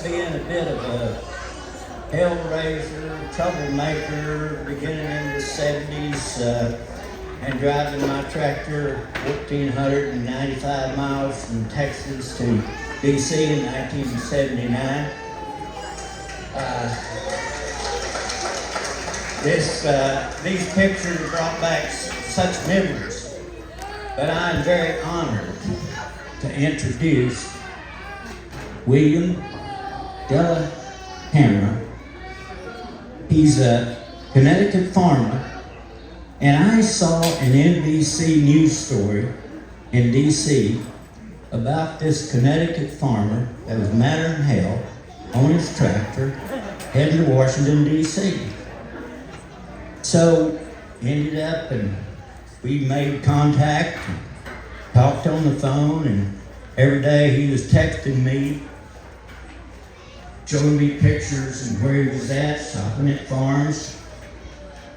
confess being a bit of a hellraiser, troublemaker, beginning in the 70s, and driving my tractor 1,495 miles from Texas to DC in 1979. These pictures brought back such memories, but I'm very honored to introduce William Hammer. He's a Connecticut farmer, and I saw an NBC news story in DC about this Connecticut farmer that was madder than hell on his tractor heading to Washington, DC. So ended up and we made contact, and talked on the phone, and every day he was texting me, showing me pictures and where he was at, stopping at farms.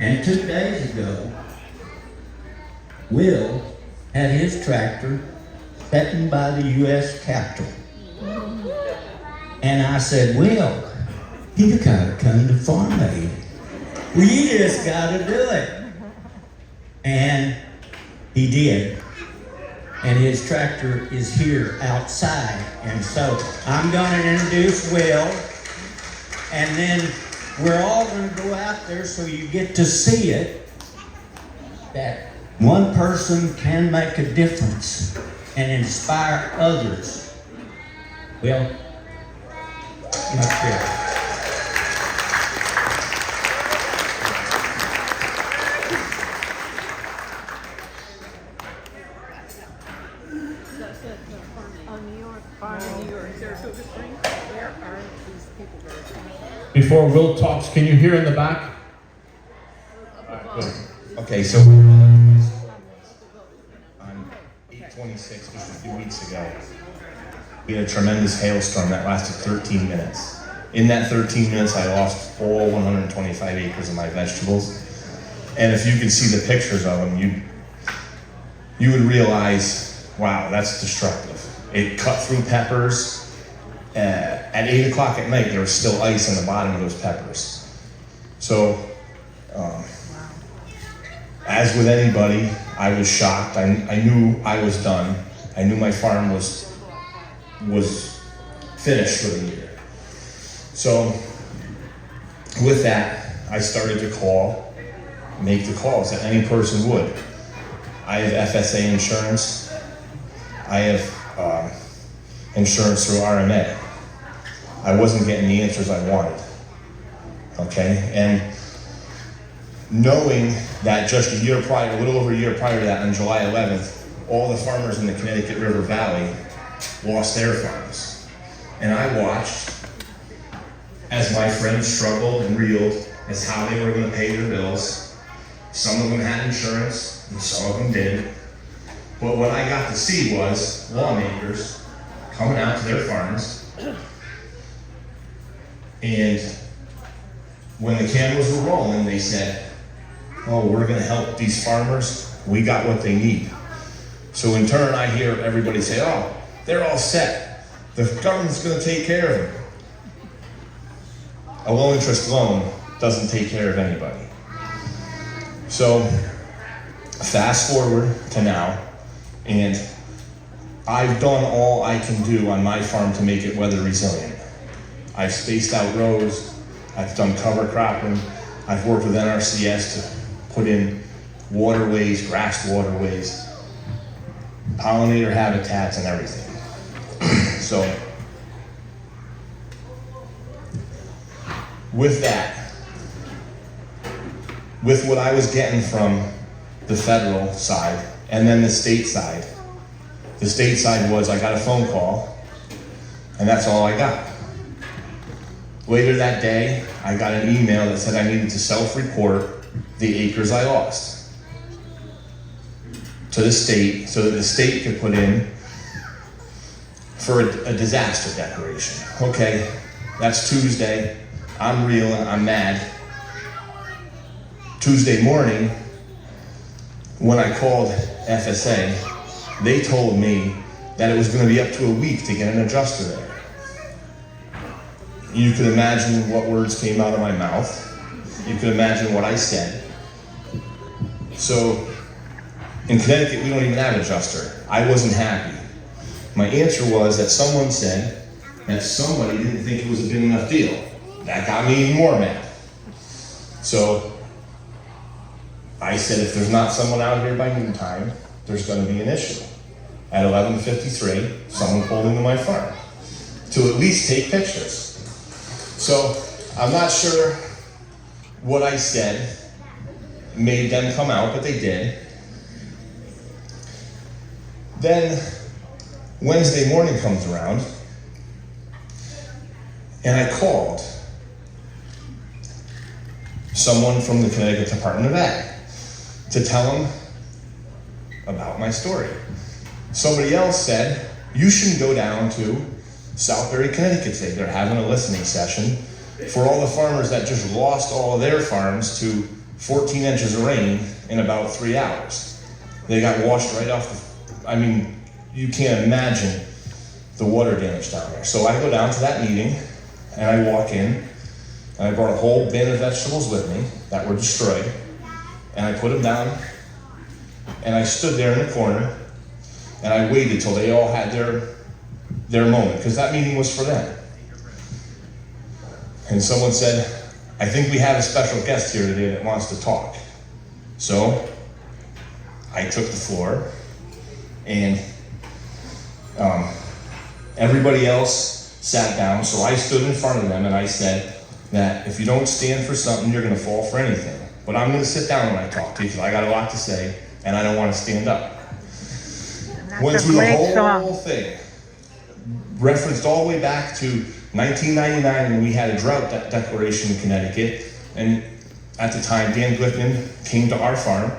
And 2 days ago, Will had his tractor sitting by the U.S. Capitol. And I said, Will, you gotta come to Farm Aid. Well, you just gotta do it. And he did. And his tractor is here outside. And so I'm gonna introduce Will, and then we're all gonna go out there so you get to see it, that one person can make a difference and inspire others. Will, come up here. Before Will talks, can you hear in the back? Okay, so on 8/26, just a few weeks ago, we had a tremendous hailstorm that lasted 13 minutes. In that 13 minutes, I lost all 125 acres of my vegetables. And if you could see the pictures of them, you would realize, wow, that's destructive. It cut through peppers. At 8 o'clock at night, there was still ice in the bottom of those peppers. So, as with anybody, I was shocked. I knew I was done. I knew my farm was finished for the year. So, with that, I started to make the calls that any person would. I have FSA insurance. I have insurance through RMA. I wasn't getting the answers I wanted, okay? And knowing that just a little over a year prior to that, on July 11th, all the farmers in the Connecticut River Valley lost their farms. And I watched as my friends struggled and reeled as how they were gonna pay their bills. Some of them had insurance, and some of them did. But what I got to see was lawmakers coming out to their farms, and when the cameras were rolling, they said, oh, we're gonna help these farmers. We got what they need. So in turn, I hear everybody say, oh, they're all set. The government's gonna take care of them. A low interest loan doesn't take care of anybody. So fast forward to now, and I've done all I can do on my farm to make it weather resilient. I've spaced out rows, I've done cover cropping, I've worked with NRCS to put in waterways, grass waterways, pollinator habitats, and everything. So, with that, with what I was getting from the federal side and then the state side was I got a phone call, and that's all I got. Later that day, I got an email that said I needed to self-report the acres I lost to the state so that the state could put in for a disaster declaration. Okay, that's Tuesday. I'm reeling, I'm mad. Tuesday morning, when I called FSA, they told me that it was going to be up to a week to get an adjuster there. You can imagine what words came out of my mouth. You can imagine what I said. So, in Connecticut, we don't even have an adjuster. I wasn't happy. My answer was that someone said that somebody didn't think it was a big enough deal. That got me even more mad. So, I said if there's not someone out here by noontime, there's going to be an issue. At 11:53, someone pulled into my farm to at least take pictures. So, I'm not sure what I said made them come out, but they did. Then, Wednesday morning comes around, and I called someone from the Connecticut Department of Ag to tell them about my story. Somebody else said, you shouldn't go down to Southbury, Connecticut today. They're having a listening session for all the farmers that just lost all of their farms to 14 inches of rain in about 3 hours. They got washed right off I mean, you can't imagine the water damage down there. So I go down to that meeting, and I walk in, and I brought a whole bin of vegetables with me that were destroyed, and I put them down, and I stood there in the corner, and I waited till they all had their moment, because that meeting was for them. And someone said, I think we have a special guest here today that wants to talk. So I took the floor, and everybody else sat down, so I stood in front of them and I said that if you don't stand for something, you're going to fall for anything. But I'm going to sit down when I talk to you because I got a lot to say and I don't want to stand up. Went through the whole thing, referenced all the way back to 1999 when we had a drought declaration in Connecticut, and at the time Dan Glickman came to our farm,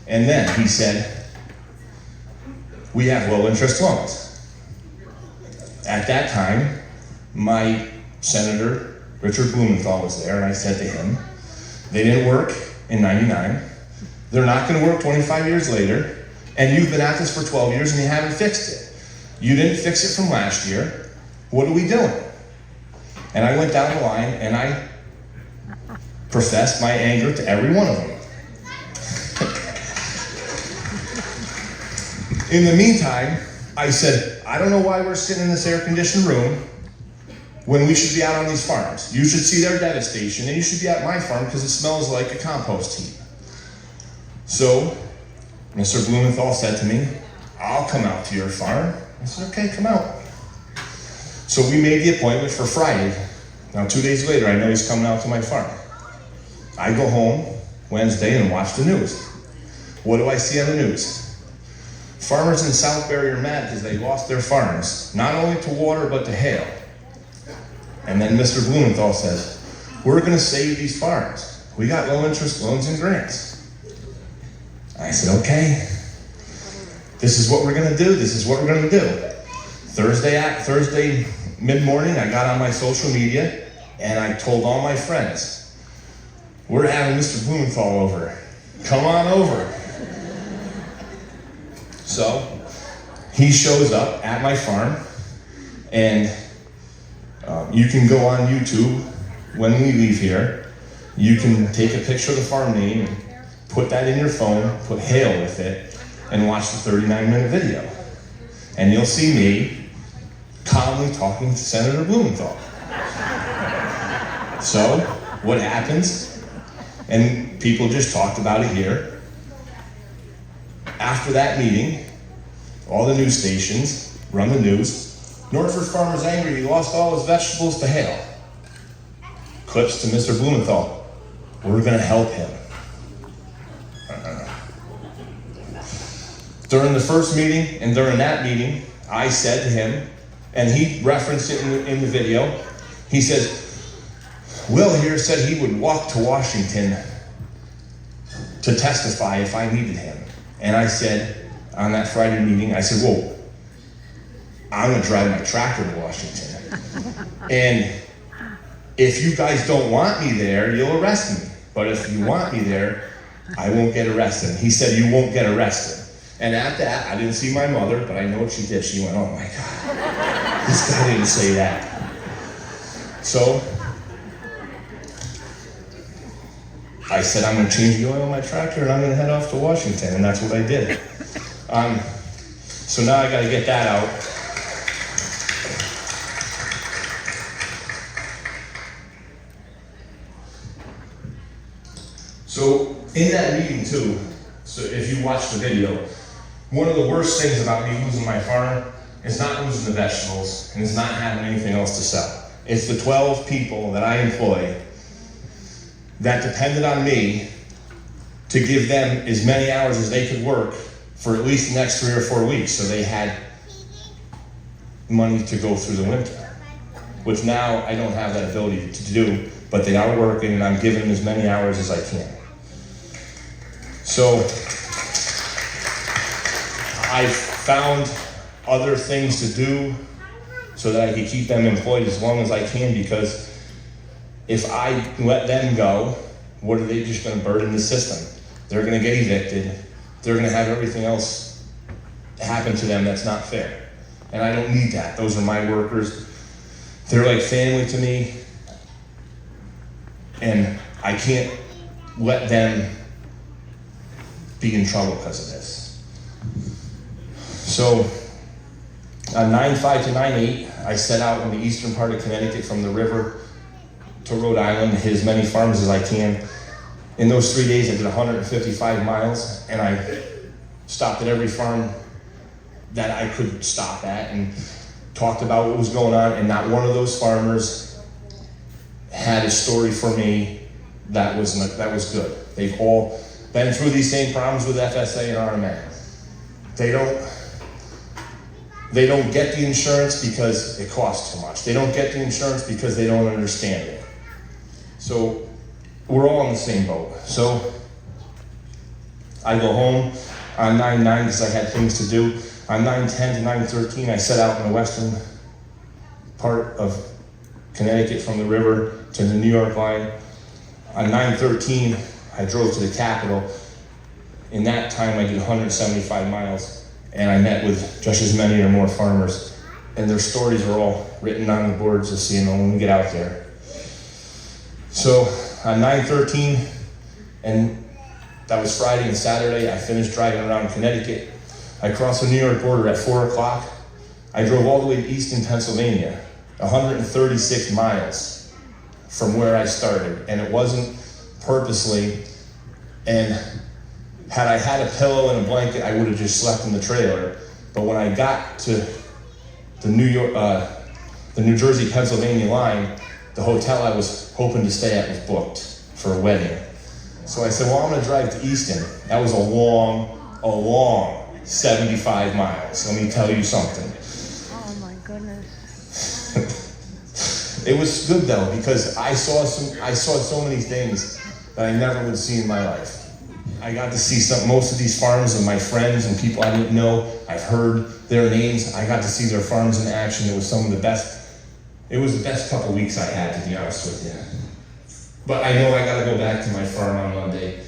and then he said, we have low interest loans. At that time, my Senator Richard Blumenthal was there, and I said to him, they didn't work in 99, they're not going to work 25 years later, and you've been at this for 12 years and you haven't fixed it. You didn't fix it from last year, what are we doing? And I went down the line and I professed my anger to every one of them. In the meantime, I said, I don't know why we're sitting in this air-conditioned room when we should be out on these farms. You should see their devastation, and you should be at my farm because it smells like a compost heap. So, Mr. Blumenthal said to me, I'll come out to your farm. I said, okay, come out. So we made the appointment for Friday. Now 2 days later, I know he's coming out to my farm. I go home Wednesday and watch the news. What do I see on the news? Farmers in Southbury are mad because they lost their farms, not only to water, but to hail. And then Mr. Blumenthal says, we're going to save these farms. We got low interest loans and grants. I said, okay, this is what we're going to do. This is what we're going to do. Thursday mid-morning, I got on my social media and I told all my friends, we're having Mr. Blumenthal over. Come on over. So he shows up at my farm, and you can go on YouTube when we leave here. You can take a picture of the farm name and put that in your phone, put hail with it, and watch the 39-minute video. And you'll see me calmly talking to Senator Blumenthal. So, what happens? And people just talked about it here. After that meeting, all the news stations run the news. Northford farmer's angry, he lost all his vegetables to hail. Clips to Mr. Blumenthal. We're going to help him. During the first meeting and during that meeting, I said to him, and he referenced it in the video, he says, Will here said he would walk to Washington to testify if I needed him. And I said, on that Friday meeting, I said, well, I'm going to drive my tractor to Washington. And if you guys don't want me there, you'll arrest me. But if you want me there, I won't get arrested. He said, you won't get arrested. And at that, I didn't see my mother, but I know what she did. She went, oh my God, this guy didn't say that. So I said, I'm going to change the oil on my tractor and I'm going to head off to Washington, and that's what I did. So now I got to get that out. So in that meeting too, so if you watch the video, one of the worst things about me losing my farm is not losing the vegetables and it's not having anything else to sell. It's the 12 people that I employ that depended on me to give them as many hours as they could work for at least the next 3 or 4 weeks, so they had money to go through the winter, which now I don't have that ability to do, but they are working and I'm giving them as many hours as I can. So I found other things to do so that I could keep them employed as long as I can, because if I let them go, what are they just going to burden the system? They're going to get evicted. They're going to have everything else happen to them that's not fair. And I don't need that. Those are my workers. They're like family to me. And I can't let them be in trouble because of this. So on 9/5 to 9/8, I set out in the eastern part of Connecticut from the river to Rhode Island, hit as many farms as I can. In those 3 days, I did 155 miles, and I stopped at every farm that I could stop at and talked about what was going on, and not one of those farmers had a story for me that was good. They've all been through these same problems with FSA and RMA. They don't get the insurance because it costs too much. They don't get the insurance because they don't understand it. So we're all in the same boat. So I go home on 9/9 because I had things to do. On 9/10 to 9/13, I set out in the western part of Connecticut from the river to the New York line. On 9/13, I drove to the capital. In that time, I did 175 miles, and I met with just as many or more farmers, and their stories were all written on the boards to see them when we get out there. So on 9/13, and that was Friday and Saturday, I finished driving around Connecticut. I crossed the New York border at 4 o'clock. I drove all the way to eastern Pennsylvania, 136 miles from where I started, and it wasn't purposely. And had I had a pillow and a blanket, I would have just slept in the trailer. But when I got to the New Jersey, Pennsylvania line, the hotel I was hoping to stay at was booked for a wedding. So I said, well, I'm gonna drive to Easton. That was a long 75 miles. Let me tell you something. Oh my goodness. It was good though, because I saw so many things that I never would see in my life. I got to see most of these farms of my friends and people I didn't know. I've heard their names. I got to see their farms in action. It was the best couple weeks I had, to be honest with you. But I know I gotta go back to my farm on Monday,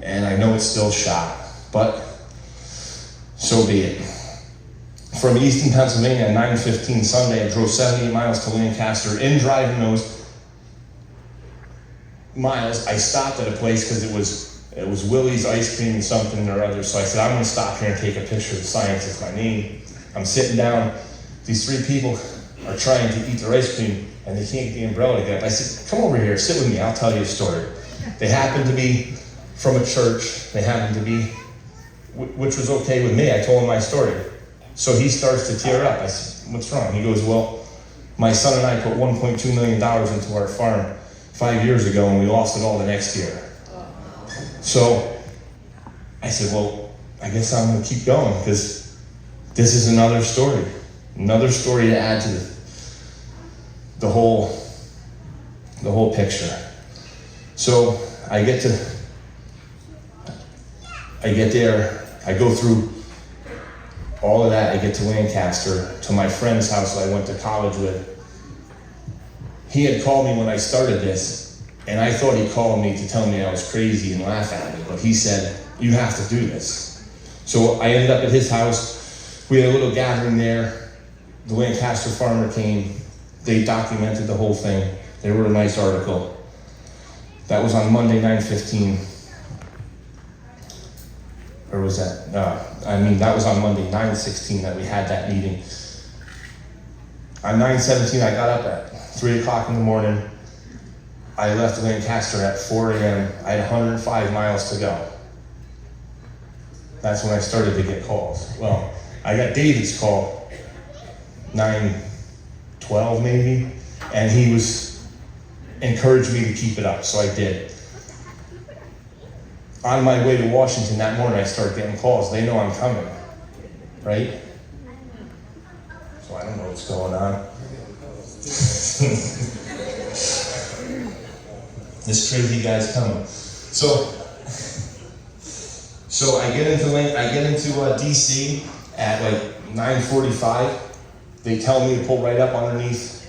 and I know it's still shot, but so be it. From Easton, Pennsylvania, at 9:15 Sunday, I drove 78 miles to Lancaster. In driving those miles, I stopped at a place because it was Willie's Ice Cream and something or other. So I said, I'm gonna stop here and take a picture of the science. It's my name. I'm sitting down. These 3 people are trying to eat their ice cream and they can't get the umbrella to get up. I said, come over here, sit with me, I'll tell you a story. They happened to be from a church. They happened to be, which was okay with me. I told him my story. So he starts to tear up. I said, what's wrong? He goes, well, my son and I put $1.2 million into our farm 5 years ago and we lost it all the next year. So I said, well, I guess I'm gonna keep going because this is another story to add to the whole picture. So I get there, I go through all of that, I get to Lancaster, to my friend's house that I went to college with. He had called me when I started this, and I thought he called me to tell me I was crazy and laugh at me, but he said, you have to do this. So I ended up at his house. We had a little gathering there. The Lancaster farmer came. They documented the whole thing. They wrote a nice article. That was on Monday, 9/15. Or was that, that was on Monday, 9/16 that we had that meeting. On 9/17, I got up at 3 o'clock in the morning. I left Lancaster at 4 a.m. I had 105 miles to go. That's when I started to get calls. Well, I got David's call, 9:12 maybe, and he encouraged me to keep it up, so I did. On my way to Washington that morning, I started getting calls. They know I'm coming, right? So I don't know what's going on. This crazy guy's coming. So I get into DC at like 9:45. They tell me to pull right up underneath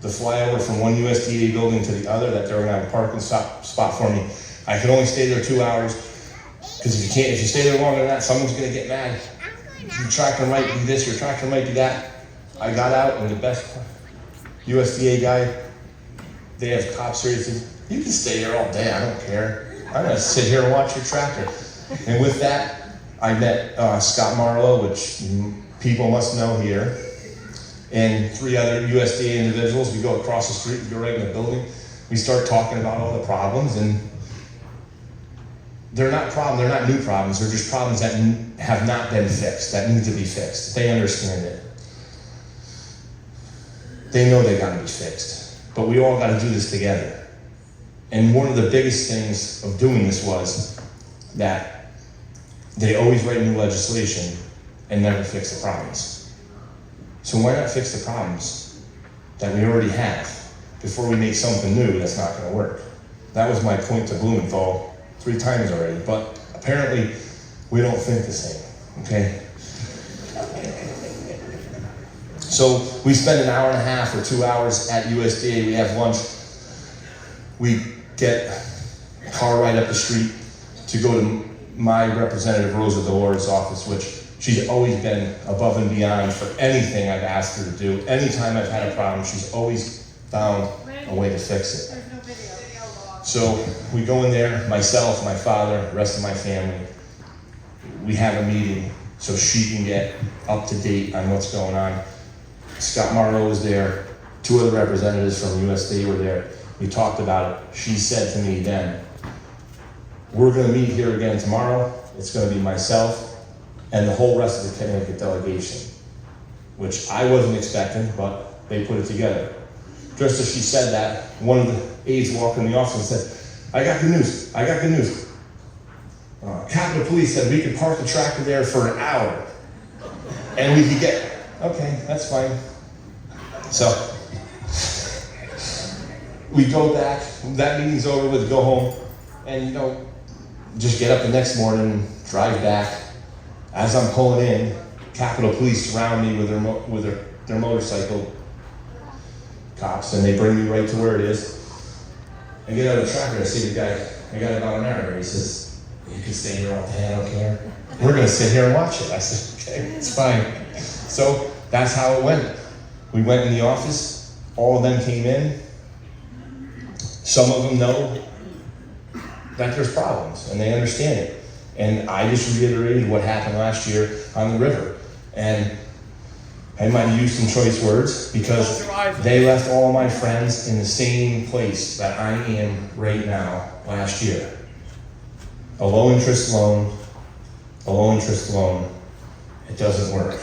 the flyover from one USDA building to the other, that they're gonna have a parking spot for me. I can only stay there 2 hours, because if you stay there longer than that, someone's gonna get mad. Your tractor might do this, your tractor might do that. I got out, and the best USDA guy, they have cops here, he said, you can stay here all day, I don't care. I'm gonna sit here and watch your tractor. And with that, I met Scott Marlowe, which people must know here, and 3 other USDA individuals. We go across the street, we go right in the building. We start talking about all the problems, and they're not new problems, they're just problems that have not been fixed, that need to be fixed. They understand it. They know they gotta be fixed, but we all gotta do this together. And one of the biggest things of doing this was that they always write new legislation and never fix the problems. So why not fix the problems that we already have before we make something new that's not gonna work? That was my point to Blumenthal 3 times already, but apparently we don't think the same, okay? So we spend an hour and a half or 2 hours at USDA, we have lunch. We get a car right up the street to go to my representative, Rosa Delores' office, which she's always been above and beyond for anything I've asked her to do. Anytime I've had a problem, she's always found a way to fix it. So we go in there, myself, my father, the rest of my family. We have a meeting so she can get up to date on what's going on. Scott Marlowe was there, 2 other representatives from USDA were there. We talked about it. She said to me then, we're gonna meet here again tomorrow. It's gonna be myself and the whole rest of the Connecticut delegation, which I wasn't expecting, but they put it together. Just as she said that, one of the aides walked in the office and said, I got good news, I got good news. Capitol Police said we could park the tractor there for an hour and we could get, okay, that's fine. So, we go back, that meeting's over with, go home, and just get up the next morning, drive back. As I'm pulling in, Capitol Police surround me with their motorcycle cops, and they bring me right to where it is. I get out of the tractor, I see the guy, I got about an hour, he says, you can stay here all day, I don't care. We're gonna sit here and watch it. I said, okay, it's fine. So that's how it went. We went in the office, all of them came in. Some of them know that there's problems and they understand it. And I just reiterated what happened last year on the river. And I might have used some choice words because they left all my friends in the same place that I am right now last year. A low interest loan, it doesn't work.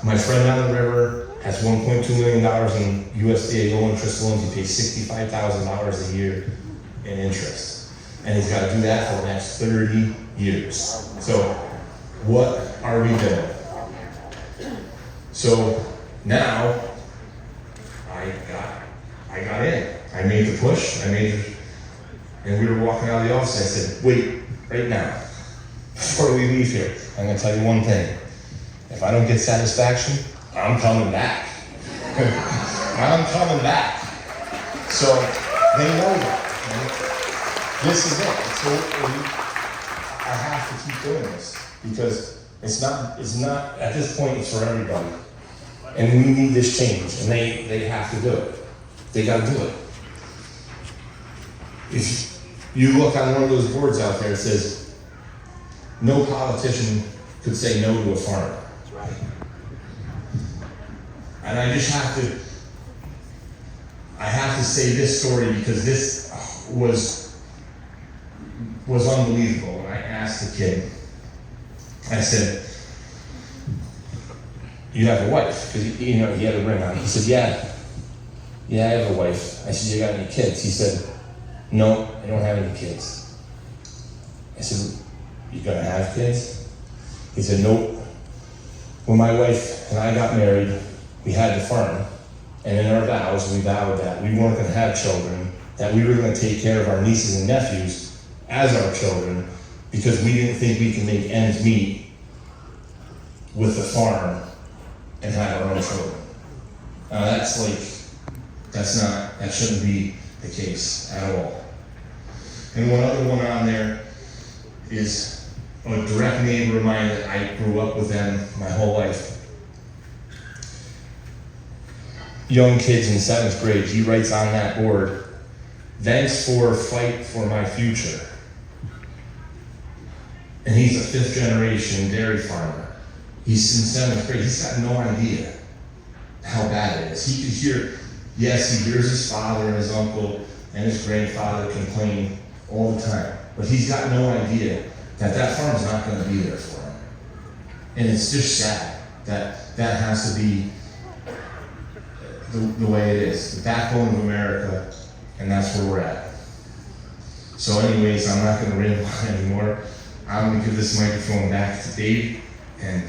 My friend on the river has $1.2 million in USDA low interest loans. He pays $65,000 a year in interest. And he's got to do that for the next 30 years. So what are we doing? So now I got in. I made the push, and we were walking out of the office. I said, wait, right now, before we leave here, I'm gonna tell you one thing. If I don't get satisfaction, I'm coming back. I'm coming back. So they know that. Right? This is it. I have to keep doing this because it's not, at this point, it's for everybody. And we need this change, and they have to do it. They gotta do it. If you look on one of those boards out there, it says, no politician could say no to a farmer. And I just have to say this story because this was unbelievable. And I asked the kid, I said, you have a wife? Because he had a ring on. He said, yeah, I have a wife. I said, you got any kids? He said, no, I don't have any kids. I said, you gonna have kids? He said, nope. When my wife and I got married, we had to farm. And in our vows, we vowed that we weren't gonna have children, that we were gonna take care of our nieces and nephews as our children, because we didn't think we could make ends meet with the farm and have our own children. That shouldn't be the case at all. And one other one on there is a direct neighbor of mine that I grew up with them my whole life. Young kids in 7th grade, he writes on that board, thanks for fight for my future. And he's a 5th generation dairy farmer. He's in 7th grade, he's got no idea how bad it is. He could hear, yes, he hears his father and his uncle and his grandfather complain all the time, but he's got no idea that farm's not going to be there for him. And it's just sad that has to be the way it is, the backbone of America, and that's where we're at. So anyways, I'm not going to ramble on anymore. I'm going to give this microphone back to Dave, and